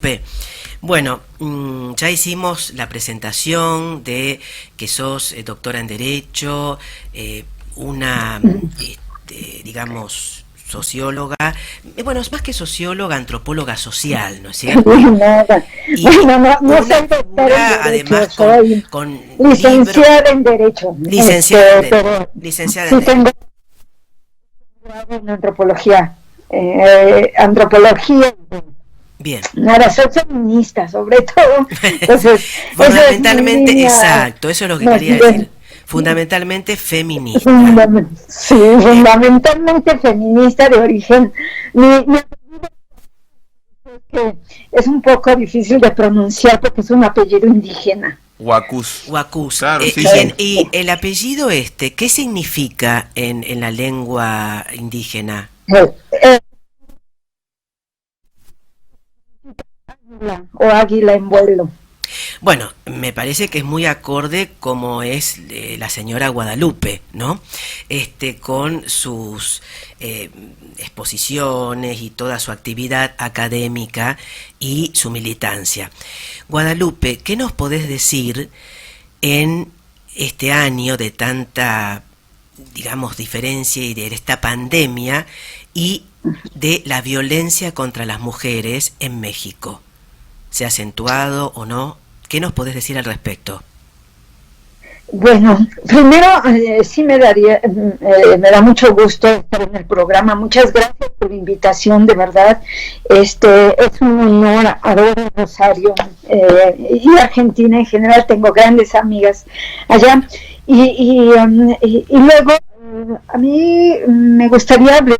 Guadalupe, bueno, ya hicimos la presentación de que sos doctora en Derecho, una, digamos, socióloga, bueno, es más que socióloga, antropóloga social, ¿no es cierto? Y Bueno, no una soy doctora en figura, Derecho, además, soy con libro, licenciada en Derecho, pero licenciada en sí Derecho. tengo grado en antropología. Antropología, Bien. nada, soy feminista sobre todo, entonces esa es mi Fundamentalmente, línea exacto, eso es lo que más quería bien. decir. Fundamentalmente feminista. Sí, Eh, fundamentalmente feminista de origen. Mi apellido que es un poco difícil de pronunciar porque es un apellido indígena. Huacus. Huacus. Claro, sí, Bien, sí. y el apellido ¿qué significa en la lengua indígena? Eh, eh, o águila en vuelo. Bueno, me parece que es muy acorde como es la señora Guadalupe, ¿no? Con sus exposiciones y toda su actividad académica y su militancia. Guadalupe, ¿qué nos podés decir en este año de tanta, digamos, diferencia y de esta pandemia y de la violencia contra las mujeres en México? ¿Se ha acentuado o no? ¿Qué nos podés decir al respecto? Bueno, primero sí me da mucho gusto estar en el programa. Muchas gracias por la invitación, de verdad. Es un honor, adoro Rosario y Argentina en general. Tengo grandes amigas allá. Y luego, a mí me gustaría hablar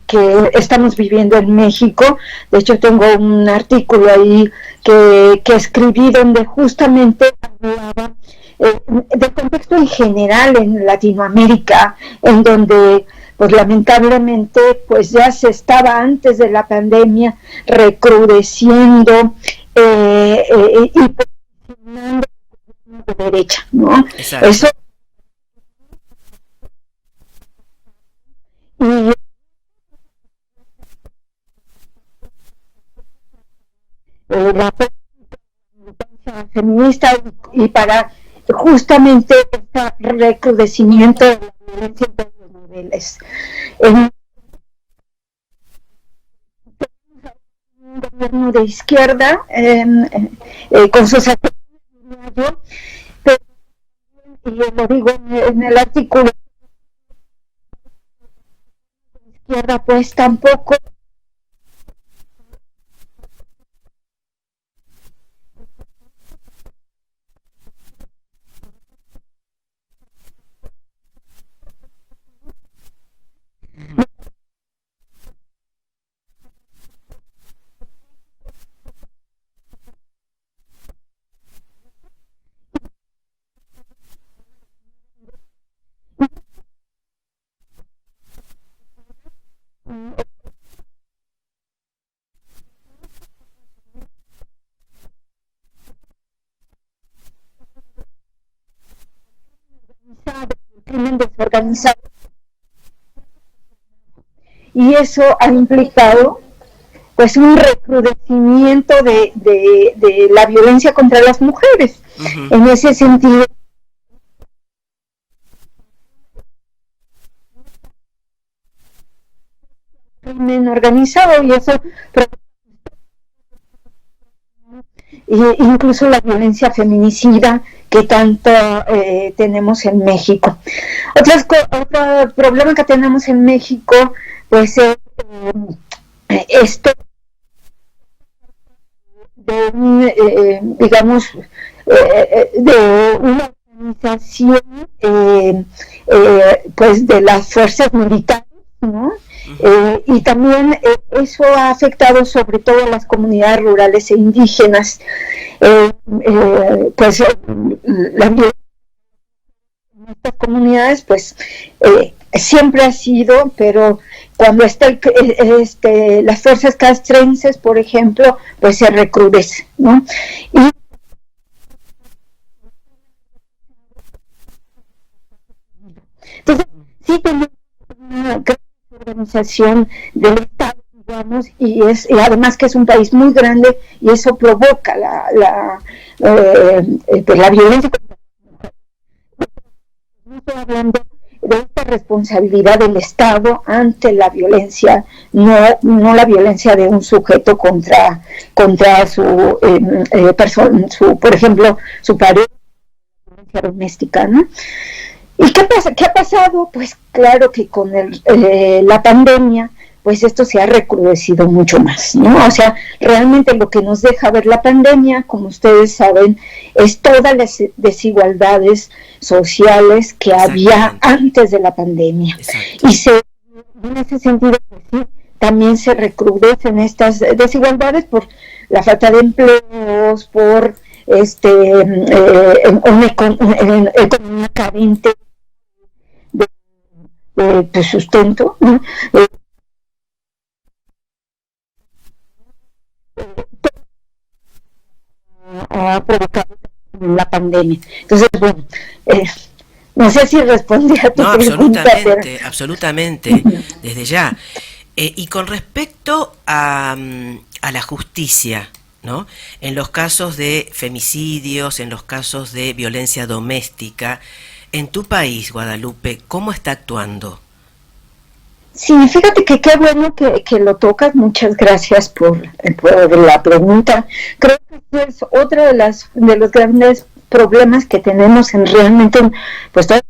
que estamos viviendo en México. De hecho, tengo un artículo ahí que escribí donde justamente hablaba del contexto en general en Latinoamérica, en donde pues lamentablemente pues ya se estaba antes de la pandemia recrudeciendo y posicionando de derecha, ¿no? Eso. Exacto. Y la militancia feminista y para justamente este recrudecimiento de la violencia en todos los niveles. En un gobierno de izquierda, con sus acciones, pero, y lo digo en el artículo, de izquierda pues tampoco el crimen desorganizado. Y eso ha implicado pues un recrudecimiento de la violencia contra las mujeres. Uh-huh. En ese sentido, crimen organizado y eso incluso la violencia feminicida que tanto tenemos en México. Otro problema que tenemos en México pues es esto de un, digamos, de una organización pues de las fuerzas militares, ¿no? Y también eso ha afectado sobre todo a las comunidades rurales e indígenas. Pues la violencia en estas comunidades pues siempre ha sido, pero cuando está las fuerzas castrenses, por ejemplo, pues se recrudece, ¿no? Y entonces sí tenemos una gran organización del Estado digamos, y además que es un país muy grande y eso provoca la violencia. No estoy hablando de esta responsabilidad del Estado ante la violencia, no la violencia de un sujeto contra su persona, por ejemplo, su pareja, violencia doméstica, ¿no? ¿Y qué pasa? ¿Qué ha pasado? Pues claro que con la pandemia, pues esto se ha recrudecido mucho más, ¿no? O sea, realmente lo que nos deja ver la pandemia, como ustedes saben, es todas las desigualdades sociales que había antes de la pandemia. Exacto. Y en ese sentido, pues sí, también se recrudecen estas desigualdades por la falta de empleos, por una economía carente de sustento, ¿no? Ha provocado la pandemia. Entonces, bueno, no sé si respondí a tu pregunta. Absolutamente, desde ya. Y con respecto a la justicia, ¿no? En los casos de femicidios, en los casos de violencia doméstica, en tu país, Guadalupe, ¿cómo está actuando? Sí, fíjate que qué bueno que lo tocas. Muchas gracias por la pregunta. Creo que es otro de los grandes problemas que tenemos realmente, pues todo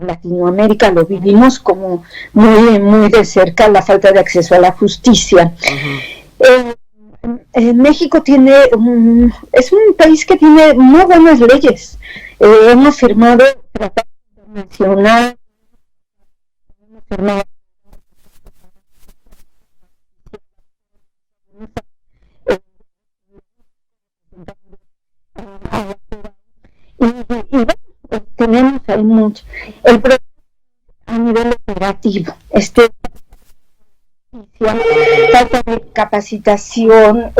Latinoamérica lo vivimos como muy de cerca, la falta de acceso a la justicia. México es un país que tiene muy buenas leyes. Hemos firmado tratados internacionales, hemos firmado y tenemos ahí mucho. El problema a nivel operativo, falta de capacitación,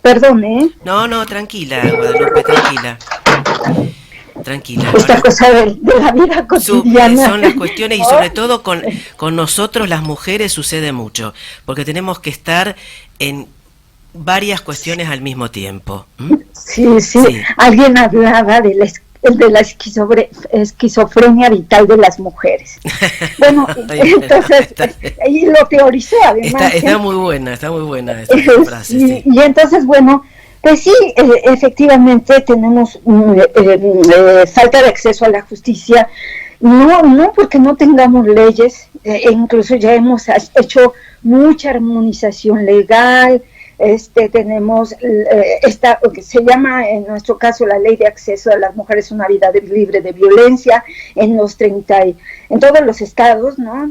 perdón, No, tranquila, Guadalupe, tranquila. Esta ahora, cosa de la vida cotidiana. Son las cuestiones y sobre todo con nosotros las mujeres sucede mucho, porque tenemos que estar en varias cuestiones al mismo tiempo. Sí. Alguien hablaba de la esquizofrenia vital de las mujeres. Bueno, entonces, y lo teoricé además. Está muy buena esa frase. Sí. Y entonces, bueno, pues sí, efectivamente tenemos falta de acceso a la justicia, no porque no tengamos leyes, incluso ya hemos hecho mucha armonización legal. Tenemos esta que se llama en nuestro caso la ley de acceso de las mujeres a una vida libre de violencia en todos los estados, ¿no?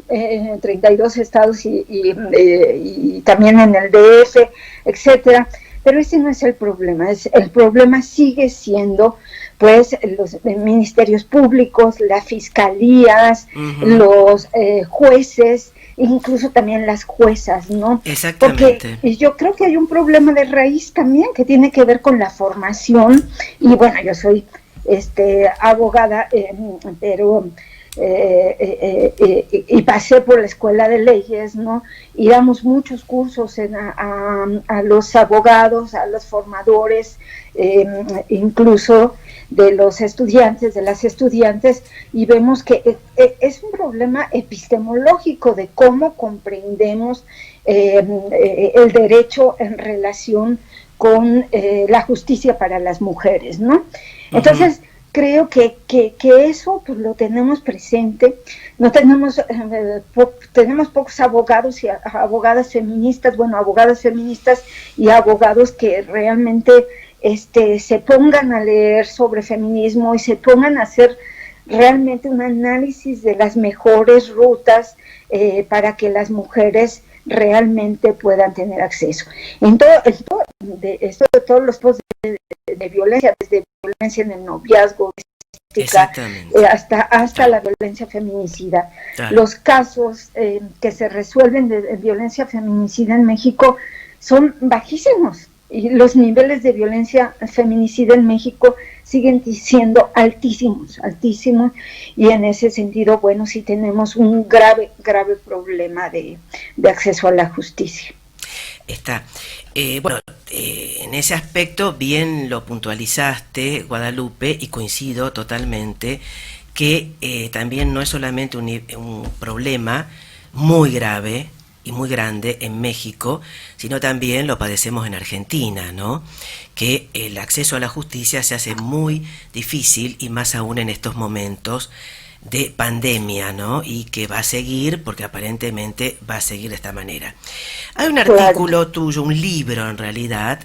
32 estados y también en el DF, etcétera. Pero ese no es el problema. El problema sigue siendo pues los ministerios públicos, las fiscalías, los jueces, incluso también las juezas, ¿no? Exactamente. Porque yo creo que hay un problema de raíz también que tiene que ver con la formación. Y bueno, yo soy abogada, pero y pasé por la escuela de leyes, ¿no? Y damos muchos cursos a los abogados, a los formadores, incluso de los estudiantes, de las estudiantes, y vemos que es un problema epistemológico de cómo comprendemos el derecho en relación con la justicia para las mujeres, ¿no? Entonces, creo que eso pues lo tenemos presente. No tenemos tenemos pocos abogados y abogadas feministas, abogadas feministas y abogados que realmente se pongan a leer sobre feminismo y se pongan a hacer realmente un análisis de las mejores rutas para que las mujeres realmente puedan tener acceso. Esto de todos los posts de violencia, desde violencia en el noviazgo, hasta la violencia feminicida. Claro. Los casos que se resuelven de violencia feminicida en México son bajísimos. y los niveles de violencia feminicida en México siguen siendo altísimos, altísimos, y en ese sentido, bueno, sí tenemos un grave problema de acceso a la justicia. Está. En ese aspecto bien lo puntualizaste, Guadalupe, y coincido totalmente que también no es solamente un problema muy grave y muy grande en México, sino también lo padecemos en Argentina, ¿no? Que el acceso a la justicia se hace muy difícil, y más aún en estos momentos de pandemia, ¿no? Y que va a seguir, porque aparentemente va a seguir de esta manera. Hay un artículo tuyo, un libro en realidad,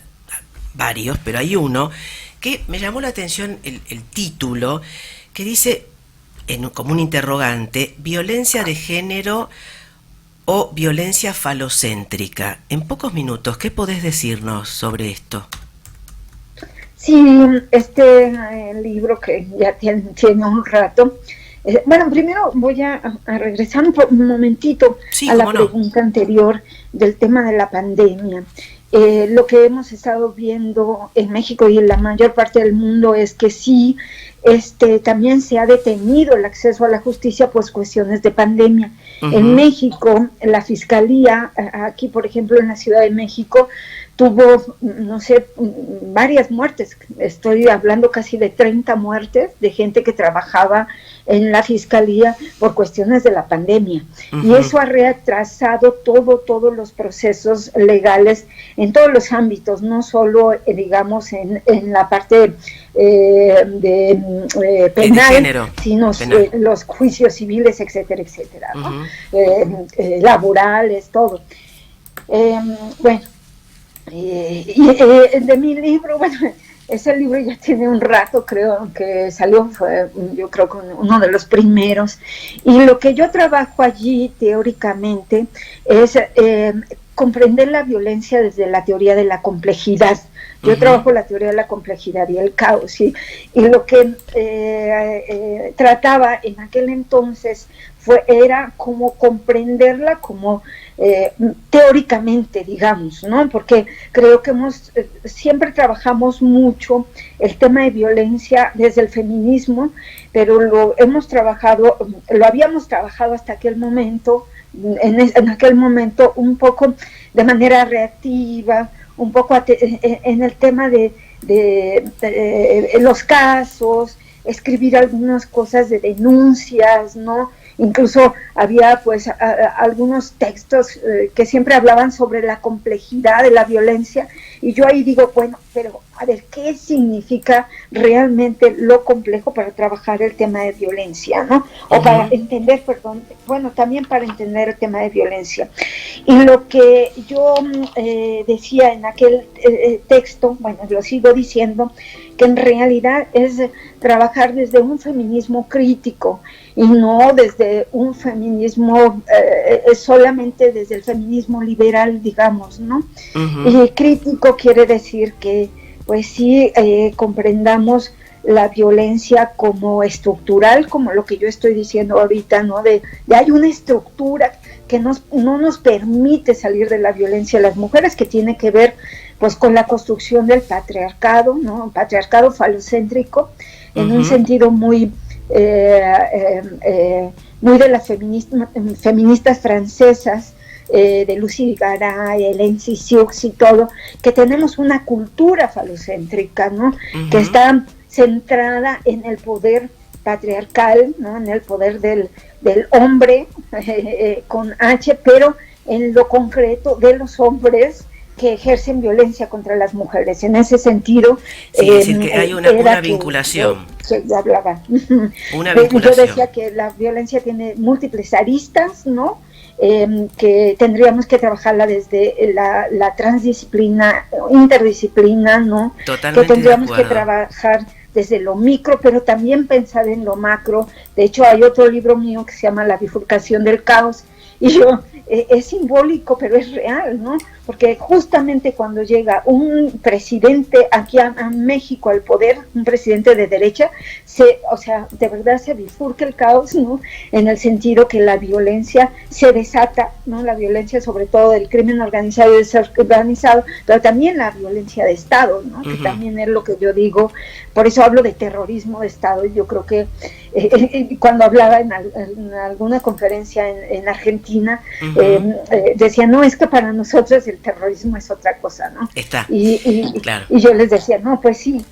varios, pero hay uno que me llamó la atención el título, que dice, como un interrogante, violencia de género o violencia falocéntrica. En pocos minutos, ¿qué podés decirnos sobre esto? Sí, libro que ya tiene un rato. Bueno, primero voy a regresar un momentito a la pregunta anterior del tema de la pandemia. Lo que hemos estado viendo en México y en la mayor parte del mundo es que sí, también se ha detenido el acceso a la justicia, pues cuestiones de pandemia. En México, la Fiscalía, aquí por ejemplo en la Ciudad de México, tuvo, no sé, varias muertes. Estoy hablando casi de 30 muertes de gente que trabajaba en la Fiscalía por cuestiones de la pandemia. Y eso ha retrasado todos los procesos legales en todos los ámbitos, no solo, digamos, en la parte penal, sino penal. Los juicios civiles, etcétera, etcétera, ¿no? Laborales, todo. Bueno, de mi libro, bueno, ese libro ya tiene un rato, creo que salió, yo creo que uno de los primeros, y lo que yo trabajo allí teóricamente es comprender la violencia desde la teoría de la complejidad. Yo trabajo la teoría de la complejidad y el caos, ¿sí? Y lo que trataba en aquel entonces era como comprenderla como teóricamente, digamos, ¿no? Porque creo que siempre trabajamos mucho el tema de violencia desde el feminismo, pero lo habíamos trabajado hasta aquel momento, en aquel momento un poco de manera reactiva, un poco en el tema de los casos, escribir algunas cosas de denuncias, ¿no? Incluso había pues algunos textos que siempre hablaban sobre la complejidad de la violencia, y yo ahí digo, bueno, pero a ver, ¿qué significa realmente lo complejo para trabajar el tema de violencia, ¿no? O para entender, bueno, también para entender el tema de violencia. Y lo que yo decía en aquel texto, bueno, lo sigo diciendo, que en realidad es trabajar desde un feminismo crítico y no desde un feminismo, solamente desde el feminismo liberal, digamos, ¿no? Y crítico quiere decir que, pues sí, comprendamos la violencia como estructural, como lo que yo estoy diciendo ahorita, ¿no? De hay una estructura que no nos permite salir de la violencia a las mujeres, que tiene que ver pues con la construcción del patriarcado, ¿no? Un patriarcado falocéntrico, en un sentido muy de las feministas francesas, de Lucy Garay, Hélène Cixous y todo, que tenemos una cultura falocéntrica, ¿no? Que está centrada en el poder patriarcal, ¿no? En el poder del hombre, con H, pero en lo concreto de los hombres que ejercen violencia contra las mujeres. En ese sentido, sí, es decir, que hay una vinculación. Yo hablaba. Una vinculación. Yo decía que la violencia tiene múltiples aristas, ¿no? Que tendríamos que trabajarla desde la transdisciplina, interdisciplina, ¿no? Totalmente. Que tendríamos que trabajar desde lo micro, pero también pensar en lo macro. De hecho, hay otro libro mío que se llama La bifurcación del caos, Y yo, es simbólico, pero es real, ¿no? Porque justamente cuando llega un presidente aquí a México al poder, un presidente de derecha, o sea, de verdad se bifurca el caos, ¿no? En el sentido que la violencia se desata, ¿no? La violencia sobre todo del crimen organizado y desorganizado, pero también la violencia de Estado, ¿no? Que también es lo que yo digo, por eso hablo de terrorismo de Estado. Yo creo que cuando hablaba en alguna conferencia en Argentina, decía, no, es que para nosotros el terrorismo es otra cosa, ¿no? Claro. Y yo les decía, no, pues sí,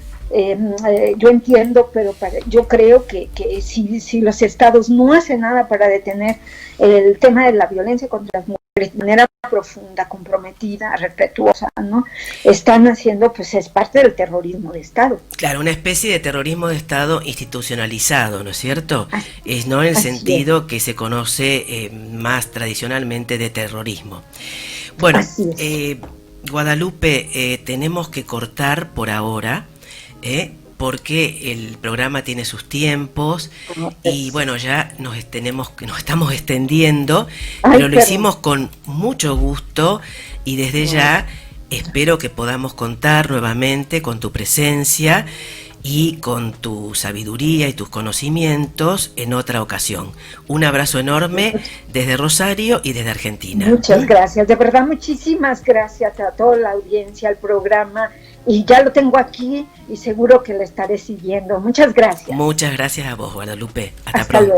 yo entiendo, pero yo creo que si los estados no hacen nada para detener el tema de la violencia contra las mujeres de manera profunda, comprometida, respetuosa, ¿no? Están haciendo, pues es parte del terrorismo de Estado. Claro, una especie de terrorismo de Estado institucionalizado, ¿no es cierto? Es no en el sentido que se conoce más tradicionalmente de terrorismo. Bueno, Guadalupe, tenemos que cortar por ahora, porque el programa tiene sus tiempos y bueno, ya nos estamos extendiendo, pero lo hicimos con mucho gusto y desde ya espero que podamos contar nuevamente con tu presencia y con tu sabiduría y tus conocimientos en otra ocasión. Un abrazo enorme desde Rosario y desde Argentina. Muchas gracias, de verdad muchísimas gracias a toda la audiencia, al programa, y ya lo tengo aquí y seguro que lo estaré siguiendo. Muchas gracias. Muchas gracias a vos, Guadalupe. Hasta pronto. Luego.